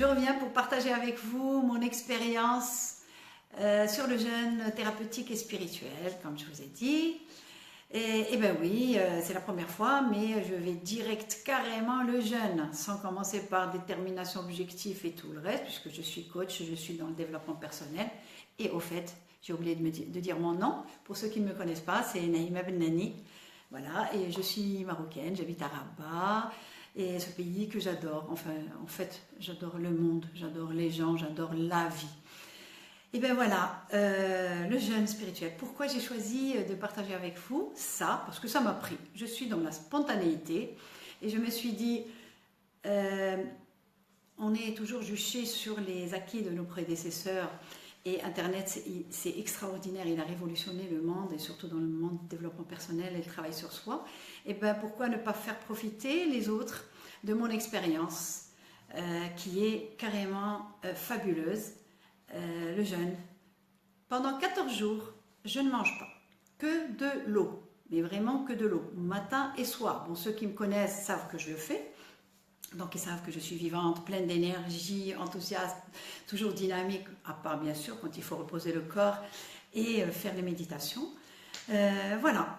Je reviens pour partager avec vous mon expérience sur le jeûne thérapeutique et spirituel, comme je vous ai dit. Et ben oui, c'est la première fois, mais je vais direct carrément le jeûne, sans commencer par détermination, objectif et tout le reste, puisque je suis coach, je suis dans le développement personnel. Et au fait, j'ai oublié de dire mon nom, pour ceux qui ne me connaissent pas, c'est Naïma Bennani. Voilà, et je suis marocaine, j'habite à Rabat, et ce pays que j'adore. Enfin, en fait, j'adore le monde, j'adore les gens, j'adore la vie. Et bien voilà, le jeûne spirituel. Pourquoi j'ai choisi de partager avec vous ça? Parce que ça m'a pris. Je suis dans la spontanéité et je me suis dit, on est toujours juché sur les acquis de nos prédécesseurs et Internet, c'est extraordinaire, il a révolutionné le monde et surtout dans le monde du développement personnel et le travail sur soi. Et bien pourquoi ne pas faire profiter les autres de mon expérience qui est carrément fabuleuse. Le jeûne. Pendant 14 jours, je ne mange pas, que de l'eau, mais vraiment que de l'eau, matin et soir. Bon, ceux qui me connaissent savent que je le fais, donc ils savent que je suis vivante, pleine d'énergie, enthousiaste, toujours dynamique, à part bien sûr quand il faut reposer le corps et faire des méditations. Voilà.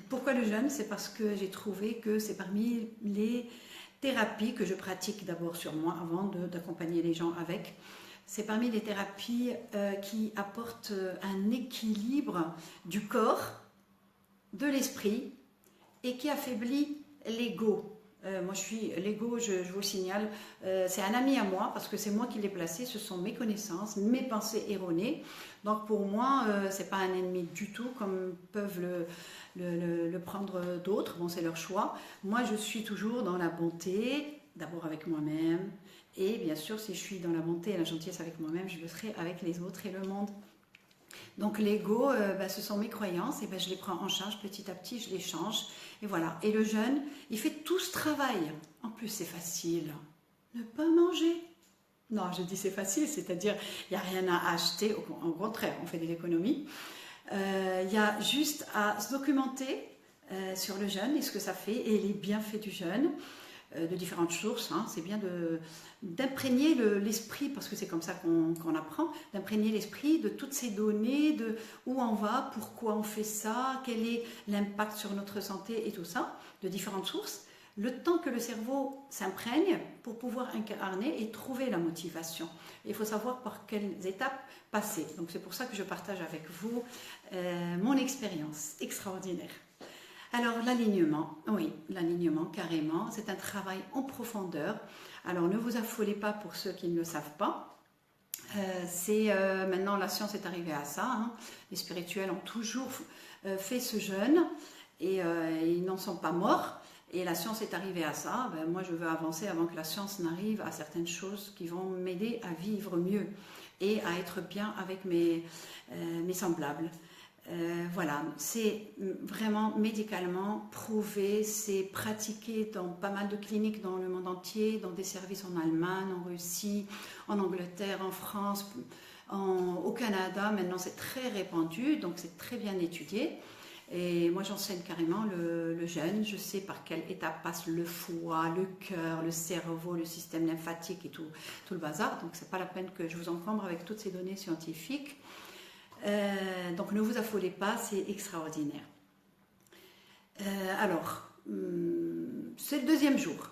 Pourquoi le jeûne? C'est parce que j'ai trouvé que c'est parmi les thérapies que je pratique d'abord sur moi avant d'accompagner les gens avec. C'est parmi les thérapies qui apportent un équilibre du corps, de l'esprit et qui affaiblit l'ego. Moi, l'ego, je vous le signale, c'est un ami à moi parce que c'est moi qui l'ai placé, ce sont mes connaissances, mes pensées erronées. Donc pour moi, c'est pas un ennemi du tout comme peuvent le prendre d'autres. Bon, c'est leur choix. Moi, je suis toujours dans la bonté, d'abord avec moi-même. Et bien sûr, si je suis dans la bonté et la gentillesse avec moi-même, je le serai avec les autres et le monde. Donc l'ego, ce sont mes croyances, et je les prends en charge petit à petit, je les change. Et voilà. Et le jeûne, il fait tout ce travail. En plus, c'est facile. Ne pas manger. Non, je dis c'est facile, c'est-à-dire il n'y a rien à acheter. Au contraire, on fait des économies. Il y a juste à se documenter sur le jeûne et ce que ça fait et les bienfaits du jeûne. De différentes sources, hein. C'est bien d'imprégner l'esprit, parce que c'est comme ça qu'on apprend, d'imprégner l'esprit de toutes ces données, de où on va, pourquoi on fait ça, quel est l'impact sur notre santé et tout ça, de différentes sources, le temps que le cerveau s'imprègne pour pouvoir incarner et trouver la motivation. Et il faut savoir par quelles étapes passer. Donc c'est pour ça que je partage avec vous mon expérience extraordinaire. Alors l'alignement, oui, l'alignement carrément, c'est un travail en profondeur. Alors ne vous affolez pas pour ceux qui ne le savent pas. Maintenant la science est arrivée à ça. Hein. Les spirituels ont toujours fait ce jeûne et ils n'en sont pas morts. Et la science est arrivée à ça. Moi je veux avancer avant que la science n'arrive à certaines choses qui vont m'aider à vivre mieux et à être bien avec mes semblables. Voilà, c'est vraiment médicalement prouvé, c'est pratiqué dans pas mal de cliniques dans le monde entier, dans des services en Allemagne, en Russie, en Angleterre, en France, au Canada. Maintenant, c'est très répandu, donc c'est très bien étudié. Et moi, j'enseigne carrément le jeûne. Je sais par quelle étape passe le foie, le cœur, le cerveau, le système lymphatique et tout le bazar. Donc, c'est pas la peine que je vous encombre avec toutes ces données scientifiques. Donc ne vous affolez pas, c'est extraordinaire. Alors, c'est le deuxième jour.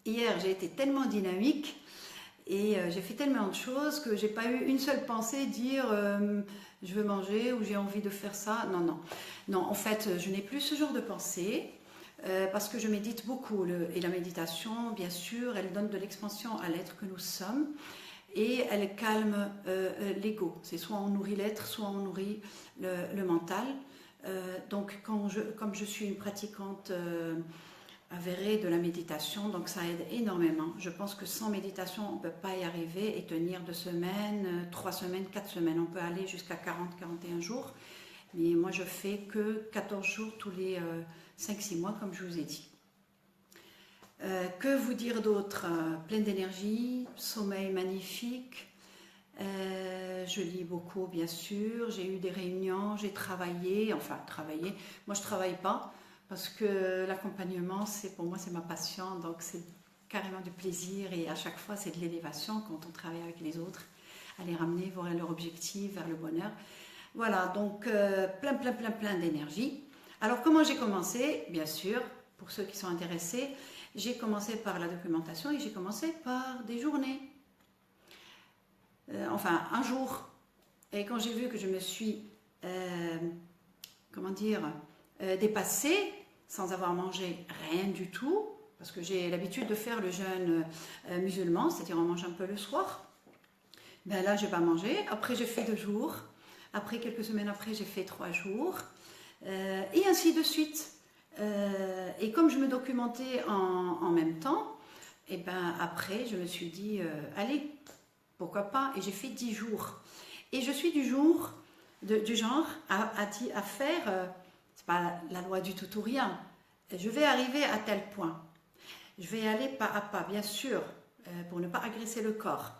Hier, j'ai été tellement dynamique et j'ai fait tellement de choses que j'ai pas eu une seule pensée dire je veux manger ou j'ai envie de faire ça. Non, en fait, je n'ai plus ce genre de pensée. Parce que je médite beaucoup et la méditation, bien sûr, elle donne de l'expansion à l'être que nous sommes. Et elle calme l'ego. C'est soit on nourrit l'être, soit on nourrit le mental. Donc comme je suis une pratiquante avérée de la méditation, donc ça aide énormément. Je pense que sans méditation, on ne peut pas y arriver et tenir 2 semaines, 3 semaines, 4 semaines. On peut aller jusqu'à 40-41 jours. Mais moi, je fais que 14 jours tous les 5-6 mois, comme je vous ai dit. Que vous dire d'autre? Pleine d'énergie, sommeil magnifique, je lis beaucoup bien sûr, j'ai eu des réunions, j'ai travaillé, moi je travaille pas parce que l'accompagnement pour moi c'est ma passion, donc c'est carrément du plaisir et à chaque fois c'est de l'élévation quand on travaille avec les autres, à les ramener vers leur objectif, vers le bonheur. Voilà, donc plein d'énergie. Alors comment j'ai commencé? Bien sûr, pour ceux qui sont intéressés, j'ai commencé par la documentation et j'ai commencé par des journées. Enfin, un jour. Et quand j'ai vu que je me suis, dépassée sans avoir mangé rien du tout, parce que j'ai l'habitude de faire le jeûne musulman, c'est-à-dire on mange un peu le soir. Ben là, je n'ai pas mangé. Après, j'ai fait 2 jours. Après, quelques semaines après, j'ai fait 3 jours. Et ainsi de suite. Et comme je me documentais en même temps, et ben après, je me suis dit, allez, pourquoi pas? Et j'ai fait 10 jours. Et je suis du genre à faire, c'est pas la loi du tout ou rien. Je vais arriver à tel point. Je vais aller pas à pas, bien sûr, pour ne pas agresser le corps.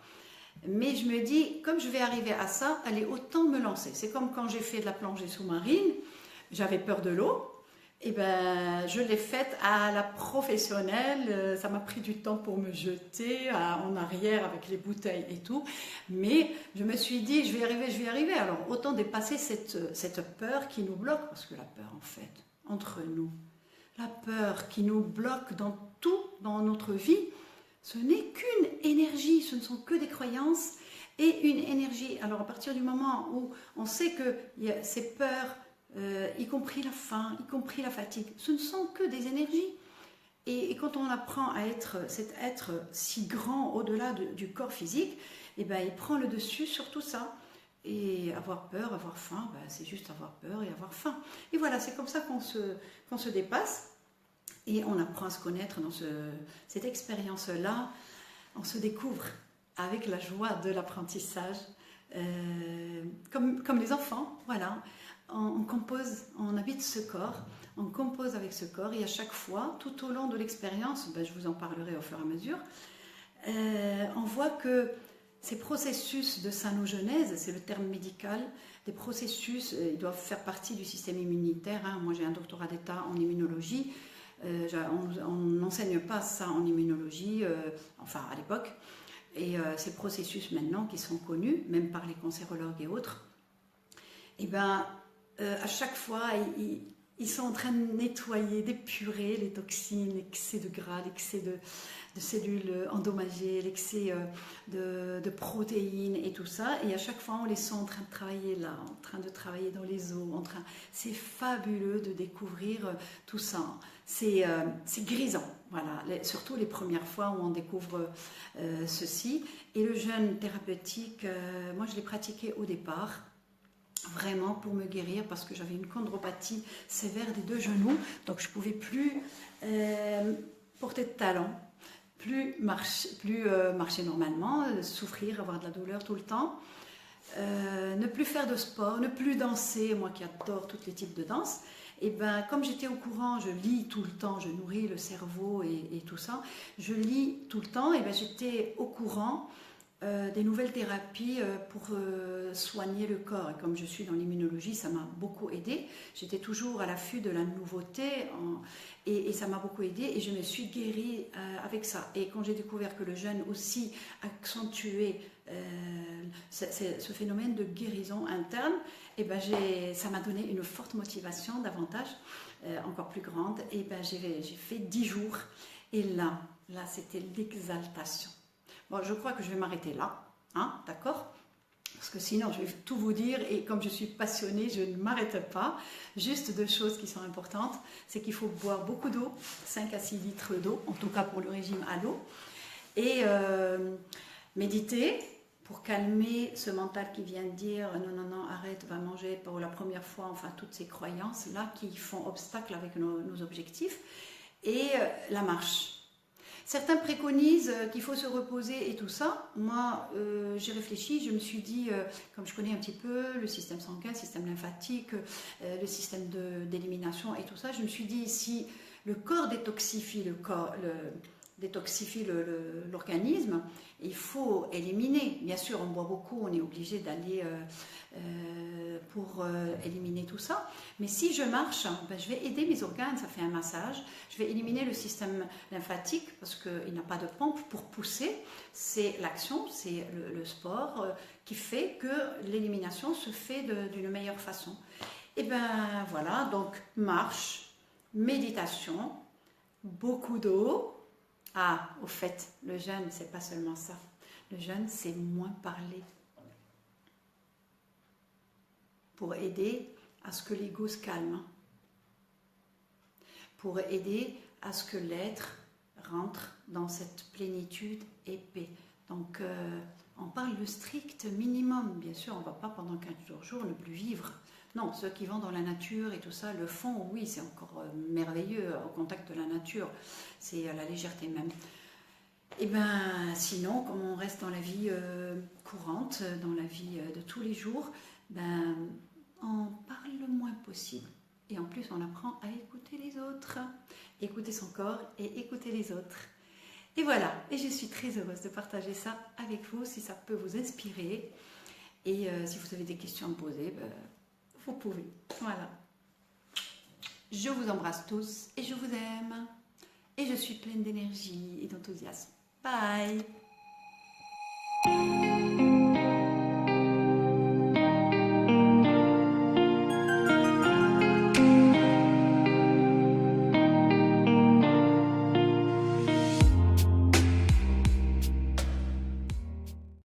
Mais je me dis, comme je vais arriver à ça, allez, autant me lancer. C'est comme quand j'ai fait de la plongée sous-marine, j'avais peur de l'eau, et ben je l'ai faite à la professionnelle. Ça m'a pris du temps pour me jeter en arrière avec les bouteilles et tout, mais je me suis dit, je vais y arriver. Alors autant dépasser cette peur qui nous bloque, parce que la peur en fait, entre nous, la peur qui nous bloque dans tout, dans notre vie, ce n'est qu'une énergie, ce ne sont que des croyances et une énergie. Alors à partir du moment où on sait que ces peurs, y compris la faim, y compris la fatigue, ce ne sont que des énergies. Et quand on apprend à être cet être si grand au-delà du corps physique, eh ben, il prend le dessus sur tout ça. Et avoir peur, avoir faim, ben, c'est juste avoir peur et avoir faim. Et voilà, c'est comme ça qu'on se dépasse. Et on apprend à se connaître dans cette expérience-là. On se découvre avec la joie de l'apprentissage, comme les enfants. Voilà, on compose, on habite ce corps, on compose avec ce corps. Et à chaque fois, tout au long de l'expérience, ben, je vous en parlerai au fur et à mesure, on voit que ces processus de sanogenèse, c'est le terme médical, des processus, ils doivent faire partie du système immunitaire. Hein. Moi, j'ai un doctorat d'État en immunologie. On n'enseigne pas ça en immunologie, enfin à l'époque. Et ces processus maintenant qui sont connus, même par les cancérologues et autres, et ben, à chaque fois, ils sont en train de nettoyer, d'épurer les toxines, l'excès de gras, l'excès de cellules endommagées, l'excès de protéines et tout ça. Et à chaque fois, on les sent en train de travailler là, en train de travailler dans les os. C'est fabuleux de découvrir tout ça. C'est grisant, voilà. Surtout les premières fois où on découvre ceci. Et le jeûne thérapeutique, moi je l'ai pratiqué au départ, vraiment pour me guérir parce que j'avais une chondropathie sévère des 2 genoux, donc je ne pouvais plus porter de talons, plus marcher normalement, souffrir, avoir de la douleur tout le temps, ne plus faire de sport, ne plus danser, moi qui adore tous les types de danse. Et ben, comme j'étais au courant, je lis tout le temps, je nourris le cerveau et tout ça, je lis tout le temps, et ben j'étais au courant des nouvelles thérapies pour soigner le corps. Et comme je suis dans l'immunologie, ça m'a beaucoup aidé. J'étais toujours à l'affût de la nouveauté et ça m'a beaucoup aidé et je me suis guérie avec ça. Et quand j'ai découvert que le jeûne aussi accentuait ce phénomène de guérison interne, et ben ça m'a donné une forte motivation davantage, encore plus grande. Et ben j'ai fait 10 jours et là c'était l'exaltation. Bon, je crois que je vais m'arrêter là, hein, d'accord? Parce que sinon, je vais tout vous dire et comme je suis passionnée, je ne m'arrête pas. Juste 2 choses qui sont importantes, c'est qu'il faut boire beaucoup d'eau, 5 à 6 litres d'eau, en tout cas pour le régime à l'eau, et méditer pour calmer ce mental qui vient de dire non, arrête, va manger pour la première fois, enfin toutes ces croyances-là qui font obstacle avec nos objectifs, et la marche. Certains préconisent qu'il faut se reposer et tout ça. Moi, j'ai réfléchi, je me suis dit, comme je connais un petit peu le système sanguin, le système lymphatique, le système d'élimination et tout ça, je me suis dit, si le corps détoxifie détoxifie l'organisme, il faut éliminer. Bien sûr, on boit beaucoup, on est obligé d'aller pour éliminer tout ça. Mais si je marche, ben, je vais aider mes organes, ça fait un massage. Je vais éliminer le système lymphatique parce qu'il n'a pas de pompe pour pousser. C'est l'action, c'est le sport qui fait que l'élimination se fait d'une meilleure façon. Et ben voilà, donc marche, méditation, beaucoup d'eau. Ah, au fait, le jeûne, c'est pas seulement ça. Le jeûne, c'est moins parler. Pour aider à ce que l'ego se calme. Pour aider à ce que l'être rentre dans cette plénitude et paix. Donc, on parle de strict minimum. Bien sûr, on ne va pas pendant 15 jours ne plus vivre. Non, ceux qui vont dans la nature et tout ça le font, oui, c'est encore merveilleux au contact de la nature. C'est la légèreté même. Et bien, sinon, comme on reste dans la vie courante, dans la vie de tous les jours, ben, on parle le moins possible. Et en plus, on apprend à écouter les autres, écouter son corps et écouter les autres. Et voilà, et je suis très heureuse de partager ça avec vous, si ça peut vous inspirer. Et si vous avez des questions à me poser, ben, vous pouvez. Voilà. Je vous embrasse tous et je vous aime. Et je suis pleine d'énergie et d'enthousiasme. Bye!